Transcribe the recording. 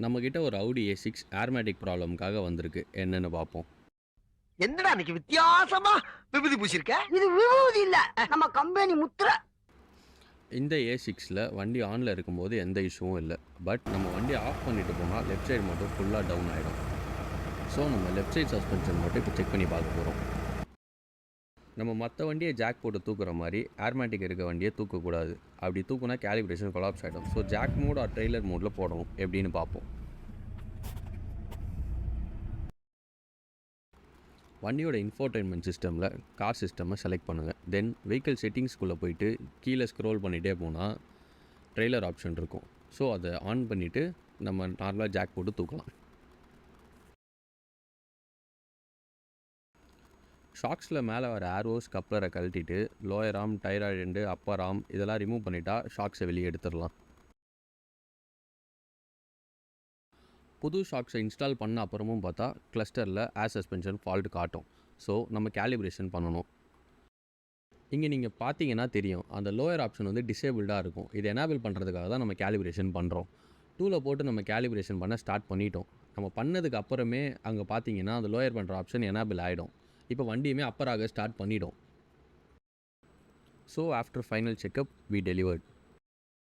நம்மக்கிட்ட ஒரு Audi A6 ஏர்மேட்டிக் ப்ராப்ளம்காக வந்திருக்கு. என்னன்னு பார்ப்போம். என்னடா இன்னைக்கு வித்தியாசமா விபூதி பூசிருக்க? இது விபூதி இல்ல, நம்ம கம்பெனி முத்திரை. இந்த A6ல வண்டி ஆனில் இருக்கும்போது எந்த இஷ்யூவும் இல்லை. பட் நம்ம வண்டி ஆஃப் பண்ணிட்டு போனால் லெஃப்ட் சைடு மட்டும் ஃபுல்லாக டவுன் ஆகிடும். ஸோ நம்ம லெஃப்ட் சைடு சஸ்பென்ஷன் மட்டும் இப்போ செக் பண்ணி பார்க்க போகிறோம். நம்ம மற்ற வண்டியை ஜாக் போட்டு தூக்குற மாதிரி ஏர்மேட்டிக் இருக்க வண்டியை தூக்கக்கூடாது. அப்படி தூக்குனா கேலிப்ரேஷன் கொலாப்ஸ் ஆகிடும். So jack mode or trailer மோடில் போடணும். எப்படின்னு பார்ப்போம். வண்டியோட இன்ஃபோர்டைன்மெண்ட் சிஸ்டமில் கார் சிஸ்டமை செலக்ட் பண்ணுங்கள். தென் வெஹிக்கிள் செட்டிங்ஸ்குள்ளே போயிட்டு கீழே ஸ்க்ரோல் பண்ணிகிட்டே போனால் ட்ரெய்லர் ஆப்ஷன் இருக்கும். ஸோ அதை ஆன் பண்ணிவிட்டு நம்ம நார்மலாக ஜாக் போட்டு தூக்கலாம். ஷாக்ஸில் மேலே வர ஏரோஸ் கப்ளரை கழட்டிட்டு லோயர் ஆர்ம், டயர் ரெண்டு, அப்பர் ஆர்ம் இதெல்லாம் ரிமூவ் பண்ணிட்டா ஷாக்ஸை வெளியே எடுத்துடலாம். புது ஷாக்ஸை இன்ஸ்டால் பண்ண அப்புறமும் பார்த்தா கிளஸ்டரில் ஏர் சஸ்பென்ஷன் ஃபால்ட் காட்டும். ஸோ நம்ம கேலிப்ரேஷன் பண்ணணும். இங்கே நீங்கள் பார்த்தீங்கன்னா தெரியும், அந்த லோயர் ஆப்ஷன் வந்து டிசேபிள்டாக இருக்கும். இதை எனேபிள் பண்ணுறதுக்காக தான் நம்ம கேலிப்ரேஷன் பண்ணுறோம். டூவில் போட்டு நம்ம கேலிப்ரேஷன் பண்ண ஸ்டார்ட் பண்ணிட்டோம். நம்ம பண்ணதுக்கு அப்புறமே அங்கே பார்த்தீங்கன்னா அந்த லோயர் பண்ணுற ஆப்ஷன் எனேபிள் ஆகிடும். இப்போ வண்டியுமே அப்பராக ஸ்டார்ட் பண்ணிடும். So after final checkup we delivered.